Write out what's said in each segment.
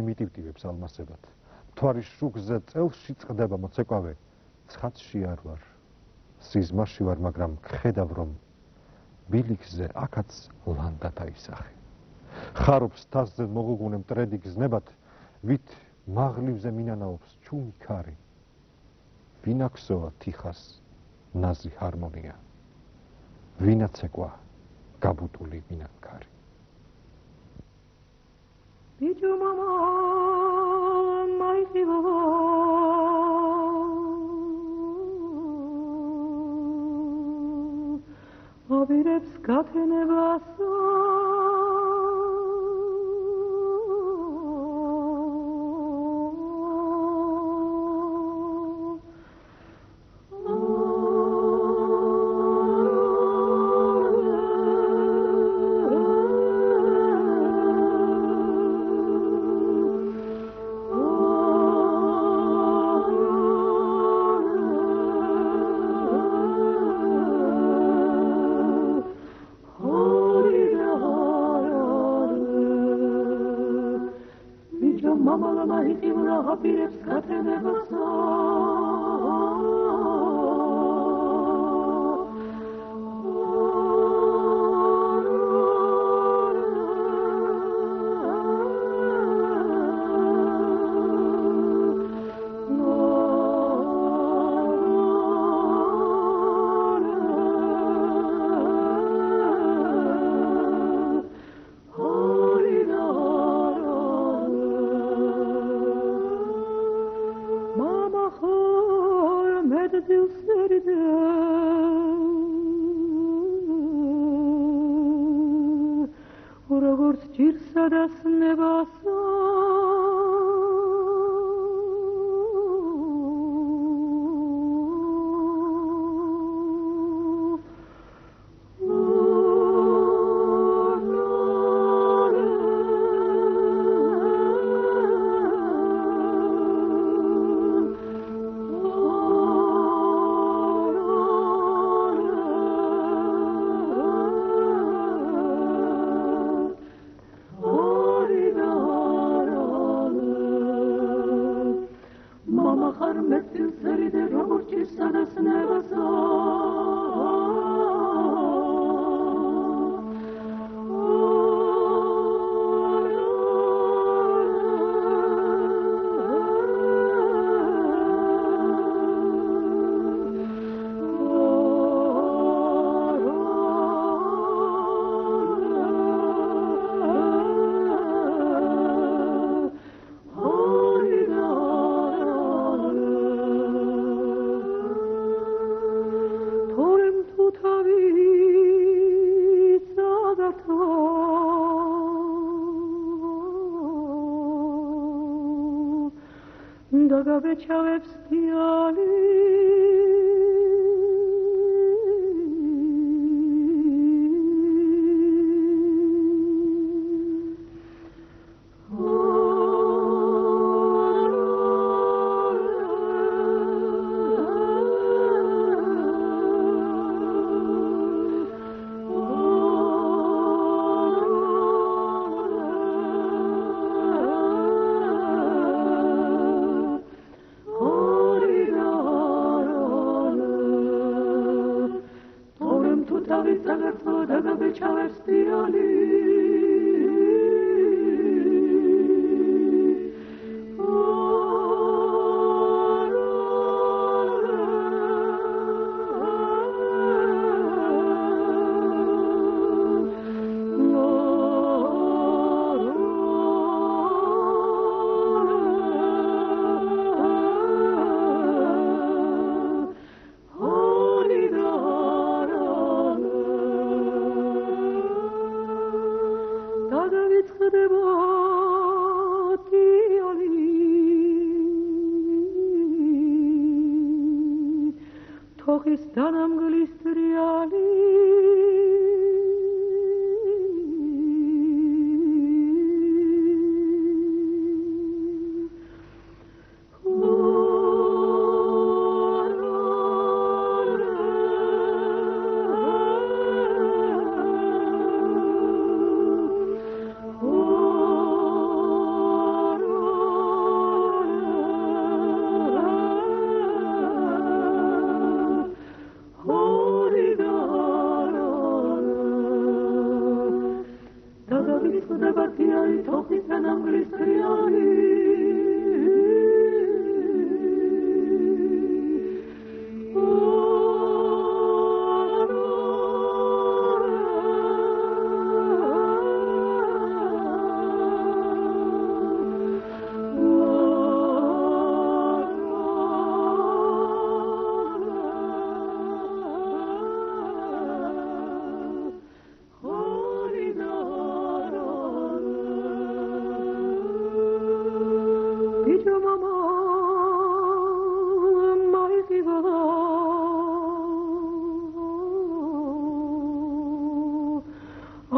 იმიტივტივებს ალმასებად. მთვარის შუქზე წელში წყდება მოცეკვავე, ცხადში არ ვარ, სიზმარში ვარ, მაგრამ ხედავ რომ ბილიქზე აქაც ლანდათა ისახი. ხარობს თასზე მოგუგუნე მტრედი გზნებად, ვით მაღლივზე მინანაობს ჩუმი ქარი. ვინაქსოა თიხას ნაზი ჰარმონია, ვინაცეკვა გაბუტული ვინანქარი. ბიჭო მამა მაიხივა აბირებს გათენებასა დაგაბეჭავებს თიალი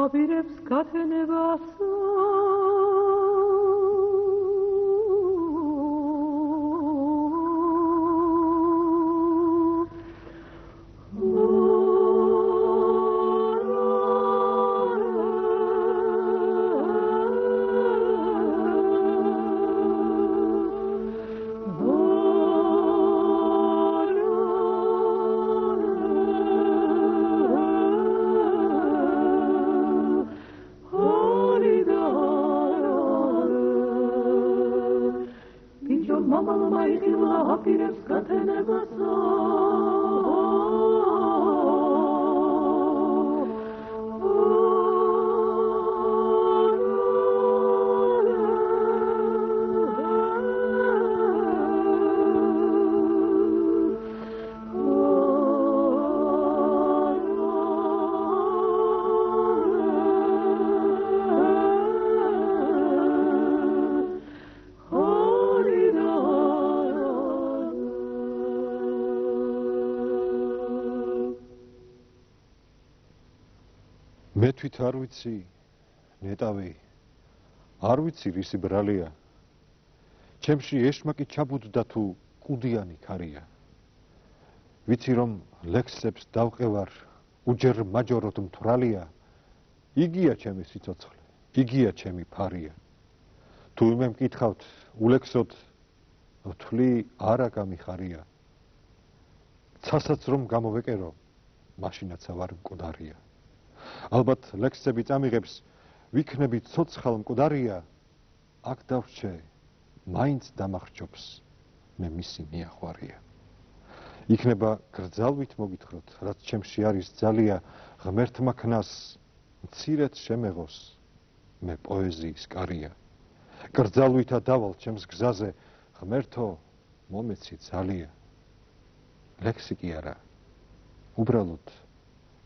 აბირებს გათენებასო აბირებს გათენებასო მე თვით არ ვიცი ნეტავი არ ვიცი რისი ბრალია ჩემში ეშმაკი ჩაბუდდა თუ კუდიანი ქარია ვიცი რომ ლექსებს დავყევარ უჯერ მაჯოროდ მთვრალია იგია ჩემი სიცოცხლე იგია ჩემი ფარია თუ მე მკითხავთ ულექსოდ ვთვლი არა გამიხარია ცასაც რომ გამოვეკერო მაშინაც ვარ მკვდარია ალბათ ლექსები წამიღებს ვიქნები ცოცხალ მკვდარია აქ დავრჩე მაინც დამახჯობს მე მისი მიახვარია იქნება გრძალვით მოგითხროთ რაც ჩემში არის ძალია ღმერთმა ქნას მცირედ შემეღოს მე პოეზიის კარია გრძალვითა დავალ ჩემს გზაზე ღმერთო მომეცი ძალია ლექსი კი არა უბრალოდ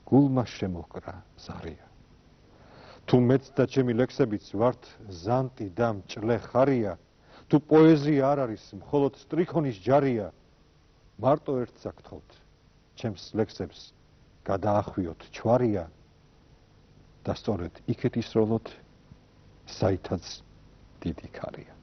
გულმა შემოჰკრა ზარია თუ მეც და ჩემი ლექსებიც ვართ ზანტი და მჭლე ხარია თუ პოეზია არ არის მხოლოდ სტრიქონის ჯარია მარტო ერთს აკთხოვთ ჩემს ლექსებს გადაახვიოთ ჩვარია და სწორედ იქეთ ისროლოთ საითაც დიდი ქარია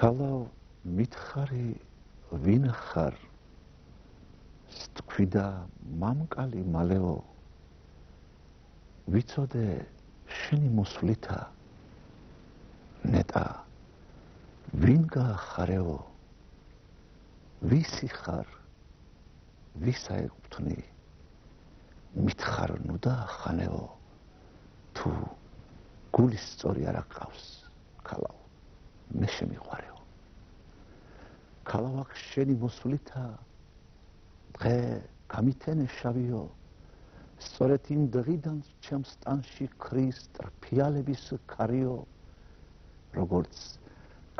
ქალავ მითხარი ვინ ხარ სთქვიდა მამკალი მალეო ვიცოდე შენი მოსვლითა ნეტა ვინ გაახარეო ვისი ხარ ვისა ეკუთვნი მითხარ ნუ დაახანეო თუ გულის სწორი არ აკავს ქალავ მე შემიყვარეო ქალავ აქ შენი მოსვლითა დღე გამითენე შავიო სწორედ იმ დღიდან ჩემს ტანში ქრის ტრფიალების ქარიო როგორც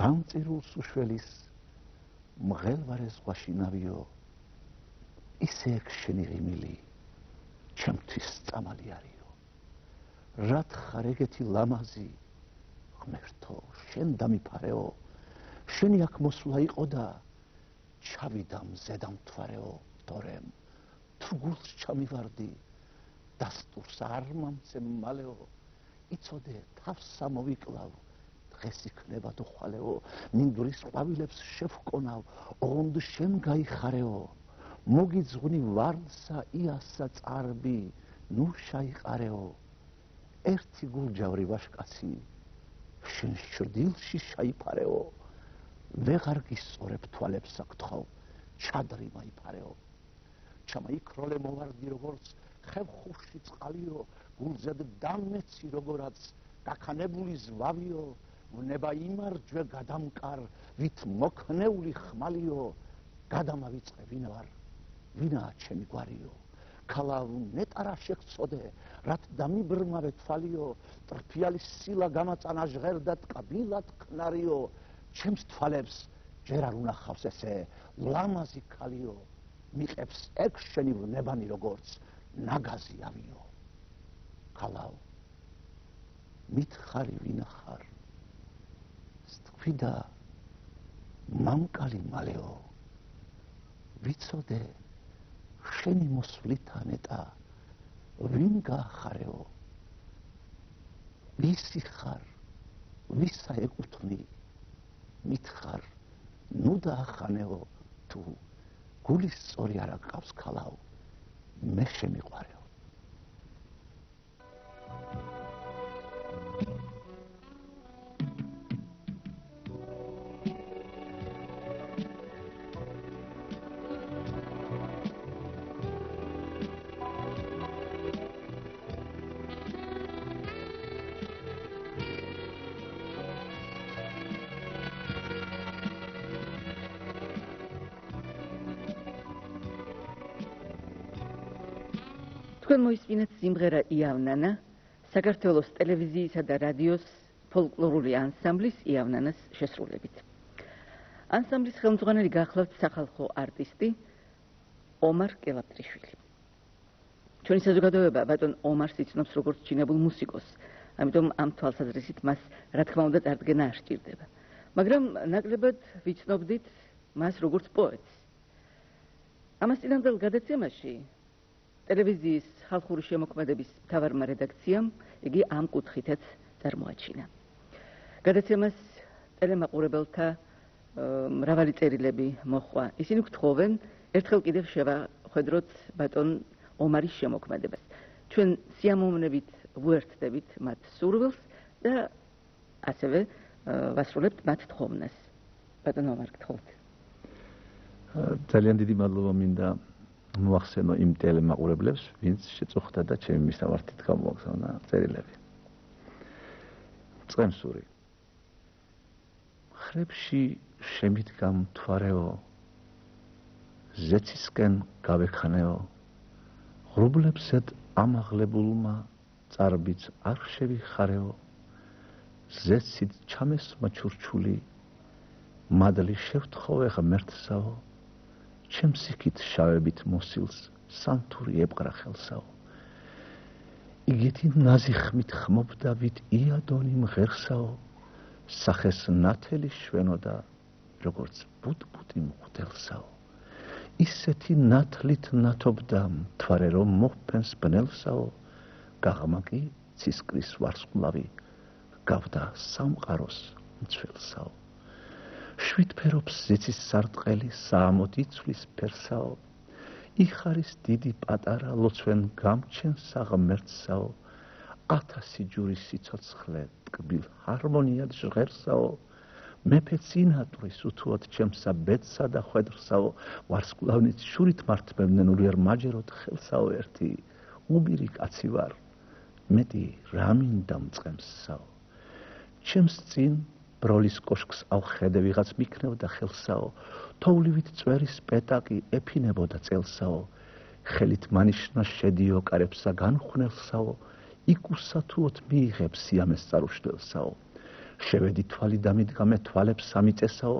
გამწირულს უშველის მღელვარე ზღვაში ნავიო ისე ეგ შენი ღიმილი ჩემთვის წამალი არიო რად ხარ ეგეთი ლამაზი ღმერთო შენ დამიფარეო შენი აქ მოსვლა იყო და ჩავიდა მზე დამთვარეო თორემ თუ გულს ჩამივარდი დასტურს არ მომცემ მალეო იცოდე თავს ამოვიკლავ დღეს იქნება თუ ხვალეო მინდვრის ყვავილებს შევკონავ ოღონდ შენ გაიხარეო მოგიძღვნი ვარდსა იასა წარბი ნუ შაიყარეო ერთი გულჯავრი ვაშკაცი შენ შრდილში შაიფარეო ვეღარ გისწორებ თვალებს აკთხავ ჩადრი მაიფარეო ჩამაიქროლე მოვარდი როგორც ხევხურში წყალიო გულზედ დამეცი როგორაც გაქანებული ზვავიო ვნება იმარჯვე გადამკარ ვით მოქნეული ხმალიო გადამავიწყე ვინ ვარ ვინაა ჩემი გვარიო ქალავ ნეტარა შეგწოდე რაც დამიბრმავე თვალიო ტრფიალის სილა გამაწანა ჟღერდად კაბილად ქნარიო ჩემს თვალებს ჯერ არ უნახავს ესე ლამაზი ქალიო მიყებს ეგ შენი ვნებანი როგორც ნაგაზი ავიო ქალავ მითხარი ვინ ხარ სთქვიდა მამკალი მალეო ვიცოდე შენი მოსვლითა ნეტა ვინ გაახარეო ვისი ხარ ვისა ეკუთვნი მითხარ ნუ დაახანეო თუ გულის სწორი არ აკავს ქალავ მე შემიყვარეო თქვენ მოისმინეთ სიმღერა იავნანა საქართველოს ტელევიზიისა და რადიოს ფოლკლორული ანსამბლის იავნანას შესრულებით. ანსამბლის ხელმძღვანელი გახლავთ სახალხო არტისტი ომარ კელაპტრიშვილი. ჩვენი საზოგადოება ბატონ ომარს იცნობს როგორც ჩინებულ მუსიკოს, ამიტომ ამ თვალსაზრისით მას რა თქმა უნდა წარდგენა არ სჭირდება. მაგრამ ნაკლებად ვიცნობდით მას როგორც პოეტს. ამას წინანდელ გადაცემაში ტელევიზიის ხალხური შემოქმედების მთავარმა რედაქციამ იგი ამ კუთხითაც წარმოაჩინა. გადაცემას ტელემაყურებელთა მრავალი წერილები მოჰყვა. ისინი გთხოვენ ერთხელ კიდევ შევახედროთ ბატონ ომარის შემოქმედებას. ჩვენ სიამოვნებით ვუერთდებით მათ სურვილს და ასევე ვასრულებთ მათ თხოვნას. ბატონ ომარ, გთხოვთ. ძალიან დიდი მადლობა მინდა მოახსენო იმ ტელემაყურებლებს, ვინც შეწუხდა და ჩემი მისამართით გამოაგზავნა წერილები. წყემსური. ხრებში შემიდგა მთვარეო, ზეცისკენ გავექანეო, ღრუბლებსად ამაღლებულმა წარბიც არ შევიხარეო, ზეცით ჩამესმა ჩურჩული, მადლი შევთხოვე ღმერთსაო, ჩემს იქით შავებით მოსილს სანთური ეპყრა ხელსაო. იგეთი ნაზიხმით ხმობდა ვით იადონი მღერსაო, სახეს ნათელი შვენოდა, როგორც ბუდბუდი მღვდელსაო. ისეთი ნათლით ნათობდა მთვარე რომ მოჰფენს ბნელსაო, გაღმა კი ცისკრის ვარსკვლავი გავდა სამყაროს მცველსაო. შვიდფერობს ზეცის სარტყელი საამოდ იცვლის ფერსაო იხარის დიდი პატარა ლოცვენ გამჩენსა ღმერთსაო 1000 ჯურის სიცოცხლე ტკბილ ჰარმონიად ჟღერსაო მეფე წინატვრის უთუოდ ჩემსა ბედსა და ხვედრსაო ვარსკვლავნით შურით მართმევდნენ ურიერ მაჯეროთ ხელსაო ერთი უბირი კაცი ვარ მეტი რა მინდა მწყემსსაო ჩემს წინ ბროლის კოშკს ავხედე ვიღაც მიქნევდა ხელსაო თოვლივით წვერის პეტაკი ეფინებოდა წელსაო ხელით მანიშნა შედიო კარებსა განხვნელსაო იკუსა თუოთ მიიღებს სიამეს წარუშნელსაო შევედი თვალი დამიდგა მე თვალებს სამიწესაო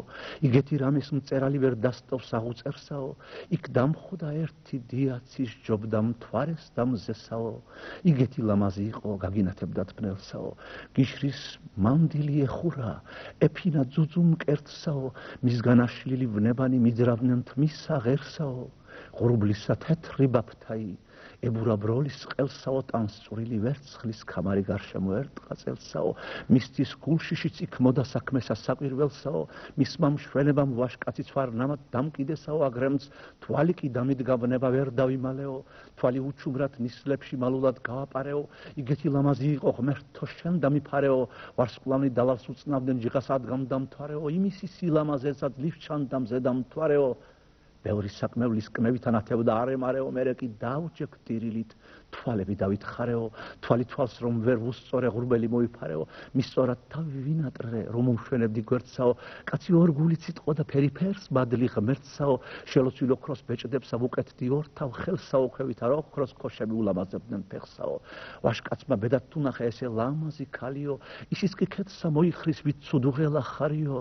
იგეთი რამის მწერალი ვერ დასტავს აღუწერსაო იქ დამხვდა ერთი დიაცის ჯობდა მთვარეს დამზესაო იგეთი ლამაზი იყო გაგინათებდა თბნელსაო გიშრის მანდილი ეხურა ეფინა ძუძუმ კერტსაო მისგან აშლილი ვნებანი მიძრავდნენ თმისა ღერსაო ღრუბლისა თეთრი ბაფთაი ებურა ბროლის ყელსაო ტანსწვრილი ვერცხლის ქამარი გარშემო ერტყა წელსაო მისთვის გულშიშიც იქ მოდა საქმესა საკვირველსაო მისმა მშვენებამ ვაშკაციც ვარ ნამად დამკიდესაო აგრემც თვალი კი დამიდგა ბნება ვერ დავიმალეო თვალი უჩუმრად ნისლებში მალულად გავაპარეო იგეთი ლამაზი იყო ღმერთო შენ დამიფარეო ვარსკვლავნი დალავს უწნავდნენ ჯიღას ადგამდამთვარეო იმისი სილამაზესაც ლიფჩანდამ ზედამთვარეო ბევრი საკმევლის კმევით ანათებდა არემარეო მერე კი დავჭექ ტირილით თვალები დავითხარეო თვალი თვალს რომ ვერ ვუსწორე ღრუბელი მოიფარეო მისწორად თავი ვინატრე რომ უმშვენებდი გვერდსაო კაცი ორ გულით სიტყვა და ფერიფერს ბადლი ღმერთსაო შელოცვილ ოქროს ბეჭდებსა ვუკეთდი ორთავ ხელსაო ხვევით არ ოქროს ქოშები ულამაზებდნენ ფეხსაო ვაშკაცმა ბედად თუ ნახე ესე ლამაზი ქალიო ისიც კი ქეთსა მოიხრის ვით ცუდუღელა ხარიო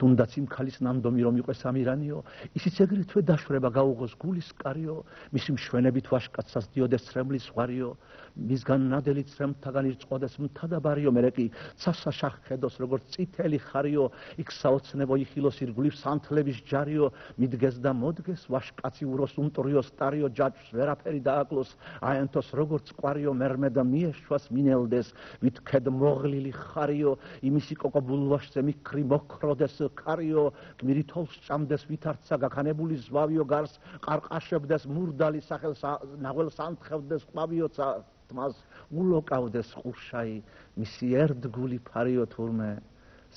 თუნდაც იმ ქალის ნამდომი რომ იყოს ამირანიო ისიც ეგრეთვე დაშვება გაუღოს გულის კარიო მისი მშვენებით ვაშკაცას დიოდეს ცრემლის ზღვარიო მისგან ნადელი ცრემთაგან ირწყვოდეს მთადაბარიო მერე კი ცასა შახხედოს როგორც წითელი ხარიო იქ საოცნებო იხილოს ირგვლივ სანთლების ჯარიო მიდგეს და მოდგეს ვაშკაცი უროს უმტრიოს ტარიო ჯაჭვს ვერაფერი დააკლოს აენთოს როგორც ყვარიო მერმე და მიეშვას მინელდეს ვით ქედ მოღლილი ხარიო იმისი კოკობულვაშზე მიქრი მოქროდეს ქარიო გმირი თოლს ჭამდეს ვითარცა გაქანებული ზვავიო გარს ყარყაშებდეს მურდალი სახელს ნაღველს ანთხევდეს ყვავიოცა თმას ულოკავდეს ყურშაი მისი ერთგული ფარიო თურმე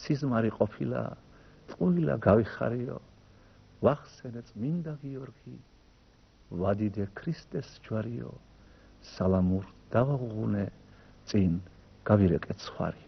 სიზმარი ყოფილა ტყუილა გავიხარიო ვახსენე წმინდა გიორგი ვადიდე ქრისტეს ჯვარიო სალამურ დავაღუნე წინ გავირეკე ცხარი